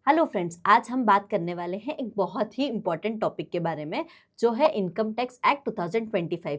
Hello friends, आज हम बात करने वाले हैं एक बहुत ही इम्पॉर्टेंट टॉपिक के बारे में जो है इनकम टैक्स एक्ट 2025।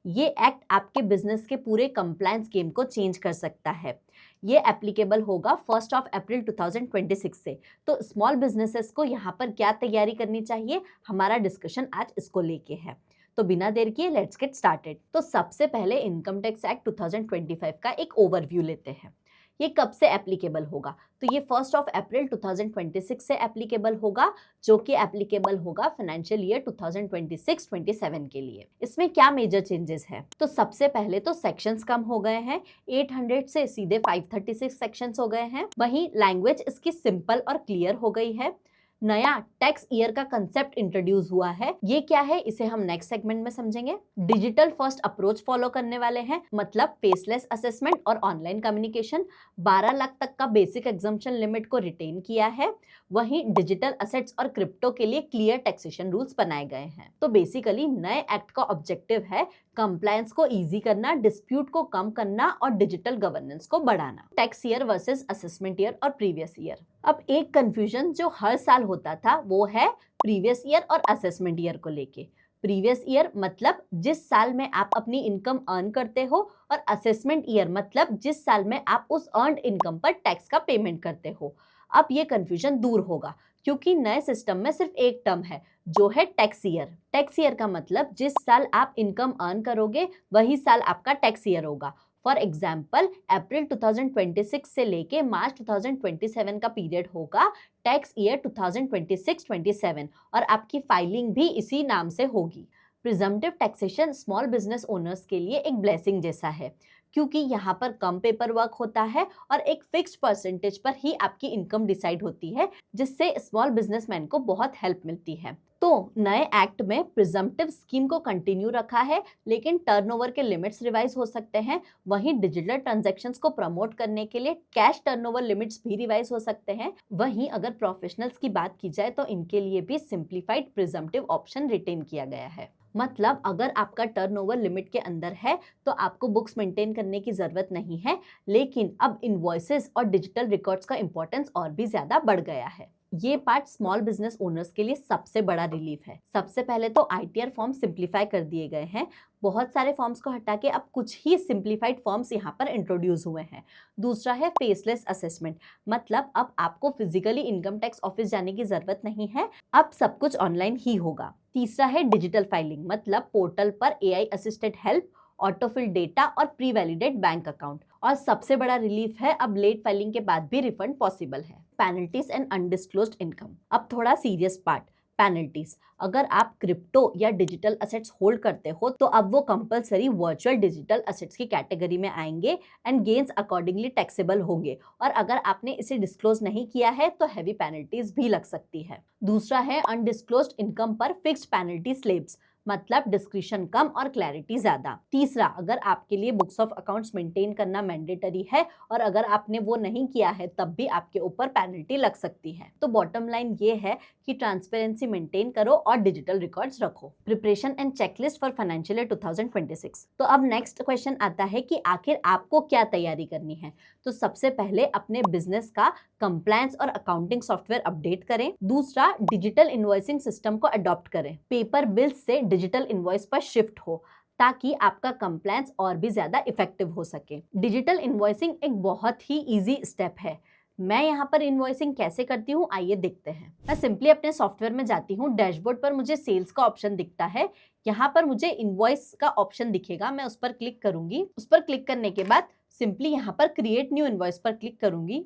ये एक्ट आपके बिजनेस के पूरे कंप्लायंस गेम को चेंज कर सकता है। ये एप्लीकेबल होगा 1 अप्रैल 2026 से। तो स्मॉल बिजनेसेस को यहाँ पर क्या तैयारी करनी चाहिए, हमारा डिस्कशन आज इसको लेके है। तो बिना देर किए लेट्स गेट स्टार्टेड। तो सबसे पहले इनकम टैक्स एक्ट 2025 का एक ओवरव्यू लेते हैं। ये कब से एप्लीकेबल होगा? तो ये 1 अप्रैल 2026 से एप्लीकेबल होगा, जो कि एप्लीकेबल होगा फाइनेंशियल ईयर 2026-27 के लिए। इसमें क्या मेजर चेंजेस है? तो सबसे पहले तो सेक्शंस कम हो गए हैं, 800 से सीधे 536 सेक्शंस हो गए हैं। वहीं लैंग्वेज इसकी सिंपल और क्लियर हो गई है। नया टैक्स ईयर का कंसेप्ट इंट्रोड्यूस हुआ है। ये क्या है, इसे हम नेक्स्ट सेगमेंट में समझेंगे। डिजिटल फर्स्ट अप्रोच फॉलो करने वाले हैं, मतलब फेसलेस असेसमेंट और ऑनलाइन कम्युनिकेशन। 12 लाख तक का बेसिक एग्जम्पशन लिमिट को रिटेन किया है। वहीं डिजिटल असेट्स और क्रिप्टो के लिए क्लियर टैक्सेशन रूल्स बनाए गए हैं। तो बेसिकली नए एक्ट का ऑब्जेक्टिव है कंप्लायंस को इजी करना, डिस्प्यूट को कम करना और डिजिटल गवर्नेंस को बढ़ाना। Tax year versus assessment year और प्रीवियस ईयर। अब एक कंफ्यूजन जो हर साल होता था वो है प्रीवियस ईयर और असेसमेंट ईयर को लेके। प्रीवियस ईयर मतलब जिस साल में आप अपनी इनकम अर्न करते हो, और असेसमेंट ईयर मतलब जिस साल में आप उस अर्नड इनकम पर टैक्स का पेमेंट करते हो। अब ये कंफ्यूजन दूर होगा क्योंकि नए सिस्टम में सिर्फ एक टर्म है जो है टैक्स ईयर। टैक्स ईयर का मतलब जिस साल आप इनकम अर्न करोगे वही साल आपका टैक्स ईयर होगा। फॉर एग्जाम्पल, अप्रैल 2026 से लेके मार्च 2027 का पीरियड होगा टैक्स ईयर 2026-27, और आपकी फाइलिंग भी इसी नाम से होगी। Presumptive taxation small business owners के लिए एक ब्लेसिंग जैसा है, क्योंकि यहाँ पर कम पेपर वर्क होता है और एक फिक्स्ड परसेंटेज पर ही आपकी इनकम डिसाइड होती है, जिससे स्मॉल बिजनेसमैन को बहुत हेल्प मिलती है। तो नए एक्ट में प्रिजम्पटिव स्कीम को कंटिन्यू रखा है, लेकिन टर्नओवर के लिमिट्स रिवाइज हो सकते हैं। वहीं डिजिटल ट्रांजैक्शंस को प्रमोट करने के लिए कैश टर्नओवर लिमिट्स भी रिवाइज हो सकते हैं। वहीं अगर प्रोफेशनल्स की बात की जाए तो इनके लिए भी सिंप्लीफाइड प्रिजम्पटिव ऑप्शन रिटेन किया गया है। मतलब अगर आपका टर्नओवर लिमिट के अंदर है तो आपको बुक्स मेंटेन करने की जरूरत नहीं है, लेकिन अब इनवॉइसेस और डिजिटल रिकॉर्ड्स का इंपॉर्टेंस और भी ज्यादा बढ़ गया है। ये पार्ट स्मॉल बिजनेस ओनर्स के लिए सबसे बड़ा रिलीफ है। सबसे पहले तो आईटीआर फॉर्म सिंप्लीफाई कर दिए गए हैं। बहुत सारे फॉर्म्स को हटा के अब कुछ ही सिंप्लीफाइड फॉर्म्स यहाँ पर इंट्रोड्यूस हुए हैं। दूसरा है फेसलेस असेसमेंट, मतलब अब आपको फिजिकली इनकम टैक्स ऑफिस जाने की जरूरत नहीं है, अब सब कुछ ऑनलाइन ही होगा। तीसरा है डिजिटल फाइलिंग, मतलब पोर्टल पर AI assisted help, autofill data और प्री वैलिडेट बैंक अकाउंट। और सबसे बड़ा रिलीफ है, अब लेट फाइलिंग के बाद भी रिफंड पॉसिबल है। Penalties and undisclosed income. अब थोड़ा सीरियस पार्ट, पेनल्टीज। अगर आप क्रिप्टो या डिजिटल असेट्स होल्ड करते हो तो अब वो कंपलसरी वर्चुअल डिजिटल असेट्स की कैटेगरी में आएंगे एंड गेन्स अकॉर्डिंगली टैक्सेबल होंगे। और अगर आपने इसे डिस्क्लोज नहीं किया है तो हैवी पेनल्टीज भी लग सकती है। दूसरा है अनडिस्क्लोज्ड इनकम पर फिक्स्ड पेनल्टी स्लैब्स, मतलब डिस्क्रिशन कम और क्लैरिटी ज्यादा। तीसरा, अगर आपके लिए बुक्स ऑफ अकाउंट्स मेंटेन करना मैंडेटरी है और अगर आपने वो नहीं किया है तब भी आपके ऊपर पेनल्टी लग सकती है। तो बॉटम लाइन ये है कि ट्रांसपेरेंसी मेंटेन करो और डिजिटल रिकॉर्ड्स रखो। Preparation and checklist for financial year 2026। तो अब नेक्स्ट क्वेश्चन आता है कि आखिर आपको क्या तैयारी करनी है। तो सबसे पहले अपने बिजनेस का कंप्लायंस और अकाउंटिंग सॉफ्टवेयर अपडेट करें। दूसरा, डिजिटल इनवॉइसिंग सिस्टम को अडॉप्ट करें। पेपर बिल्स से डिजिटल इनवॉइस पर शिफ्ट हो ताकि आपका कंप्लायंस और भी ज्यादा इफेक्टिव हो सके। डिजिटल इनवॉइसिंग एक बहुत ही इजी स्टेप है। मैं यहाँ पर इनवॉइसिंग कैसे करती हूँ आइए देखते हैं। मैं सिंपली अपने सॉफ्टवेयर में जाती हूँ, डैशबोर्ड पर मुझे सेल्स का ऑप्शन दिखता है। यहाँ पर मुझे इनवॉइस का ऑप्शन दिखेगा, मैं उस पर क्लिक करूंगी। उस पर क्लिक करने के बाद सिंपली यहाँ पर क्रिएट न्यू इनवॉइस पर क्लिक करूंगी।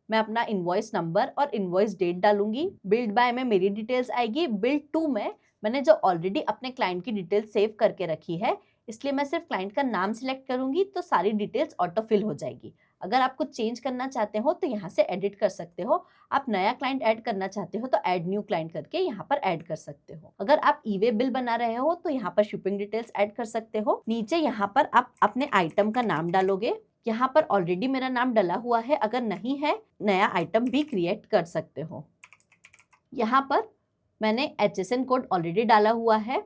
मैं अपना इनवॉइस नंबर और इनवॉइस डेट डालूंगी। बिल्ड बाय में मेरी डिटेल्स आएगी। बिल्ड टू में मैंने जो ऑलरेडी अपने क्लाइंट की डिटेल्स सेव करके रखी है, इसलिए मैं सिर्फ क्लाइंट का नाम सिलेक्ट करूंगी तो सारी डिटेल्स ऑटो फिल हो जाएगी। अगर आप कुछ चेंज करना चाहते हो तो यहाँ से एडिट कर सकते हो। आप नया क्लाइंट ऐड करना चाहते हो तो ऐड न्यू क्लाइंट करके यहाँ पर ऐड कर सकते हो। अगर आप ई वे बिल बना रहे हो तो यहाँ पर शिपिंग डिटेल्स ऐड कर सकते हो। नीचे यहाँ पर आप अपने आइटम का नाम डालोगे। यहाँ पर ऑलरेडी मेरा नाम डला हुआ है, अगर नहीं है नया आइटम भी क्रिएट कर सकते हो। यहाँ पर मैंने HSN कोड ऑलरेडी डाला हुआ है,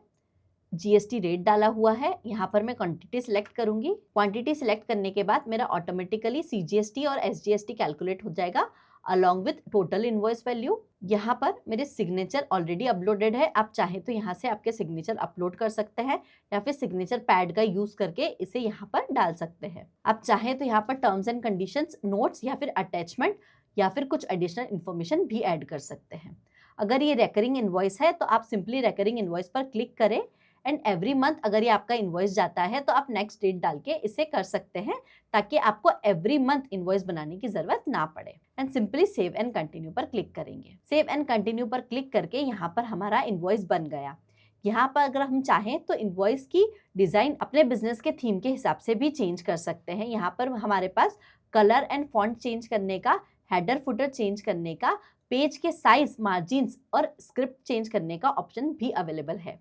जीएसटी रेट डाला हुआ है। यहाँ पर मैं क्वांटिटी सिलेक्ट करूंगी। क्वांटिटी सिलेक्ट करने के बाद मेरा ऑटोमेटिकली CGST और SGST कैलकुलेट हो जाएगा। Along with total invoice value. यहाँ पर मेरे सिग्नेचर ऑलरेडी अपलोडेड है, आप चाहे तो यहाँ से आपके सिग्नेचर अपलोड कर सकते हैं या फिर सिग्नेचर पैड का यूज करके इसे यहाँ पर डाल सकते हैं। आप चाहे तो यहाँ पर टर्म्स एंड कंडीशंस, नोट्स या फिर अटैचमेंट या फिर कुछ एडिशनल इन्फॉर्मेशन भी ऐड कर सकते हैं। अगर ये रेकरिंग इनवॉइस है तो आप सिंपली रेकरिंग इनवॉइस पर क्लिक करें एंड एवरी मंथ अगर ये आपका इनवॉइस जाता है तो आप नेक्स्ट डेट डाल के इसे कर सकते हैं, ताकि आपको एवरी मंथ इनवॉइस बनाने की जरूरत ना पड़े। And simply save and continue पर क्लिक करेंगे। सेव एंड कंटिन्यू पर क्लिक करके यहाँ पर हमारा इनवॉइस बन गया। यहाँ पर अगर हम चाहें तो इनवॉइस की डिजाइन अपने बिजनेस के थीम के हिसाब से भी चेंज कर सकते हैं। यहाँ पर हमारे पास कलर एंड फॉन्ट चेंज करने का, हेडर फुटर चेंज करने का, पेज के साइज, मार्जिन्स और स्क्रिप्ट चेंज करने का ऑप्शन भी अवेलेबल है।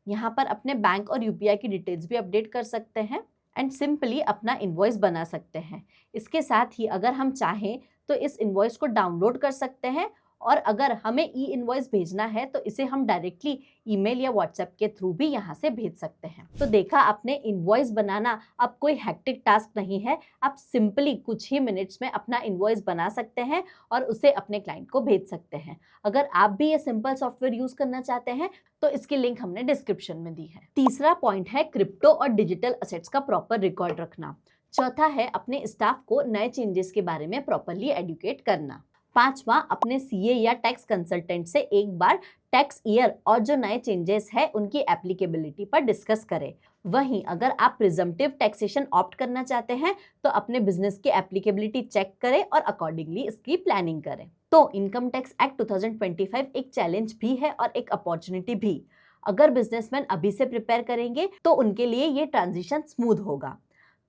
यहाँ पर अपने बैंक और यूपीआई की डिटेल्स भी अपडेट कर सकते हैं एंड सिंपली अपना इनवॉइस बना सकते हैं। इसके साथ ही अगर हम चाहें तो इस इनवॉइस को डाउनलोड कर सकते हैं, और अगर हमें ई इनवॉइस भेजना है तो इसे हम डायरेक्टली ईमेल या व्हाट्सएप के थ्रू भी यहाँ से भेज सकते हैं। तो देखा आपने, इनवॉइस बनाना अब कोई हेक्टिक टास्क नहीं है। आप सिंपली कुछ ही मिनट्स में अपना इनवॉइस बना सकते हैं और उसे अपने क्लाइंट को भेज सकते हैं। अगर आप भी ये सिंपल सॉफ्टवेयर यूज करना चाहते हैं तो इसकी लिंक हमने डिस्क्रिप्शन में दी है। तीसरा पॉइंट है क्रिप्टो और डिजिटल असेट्स का प्रॉपर रिकॉर्ड रखना। चौथा है अपने स्टाफ को नए चेंजेस के बारे में प्रॉपरली एडुकेट करना। पांचवा, अपने सीए या टैक्स कंसल्टेंट से एक बार टैक्स ईयर और जो नए चेंजेस है उनकी एप्लीकेबिलिटी पर डिस्कस करें। वहीं अगर आप प्रिजम्पटिव टैक्सेशन ऑप्ट करना चाहते हैं तो अपने बिजनेस की एप्लीकेबिलिटी चेक करें और अकॉर्डिंगली इसकी प्लानिंग करें। तो इनकम टैक्स एक्ट 2025 एक चैलेंज भी है और एक अपॉर्चुनिटी भी। अगर बिजनेसमैन अभी से प्रिपेयर करेंगे तो उनके लिए ये ट्रांजिशन स्मूथ होगा।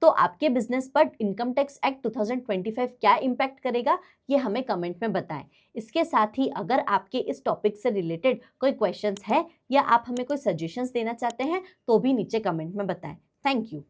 तो आपके बिजनेस पर इनकम टैक्स एक्ट 2025 क्या इम्पैक्ट करेगा, ये हमें कमेंट में बताएं। इसके साथ ही अगर आपके इस टॉपिक से रिलेटेड कोई क्वेश्चंस है या आप हमें कोई सजेशंस देना चाहते हैं तो भी नीचे कमेंट में बताएं। Thank you.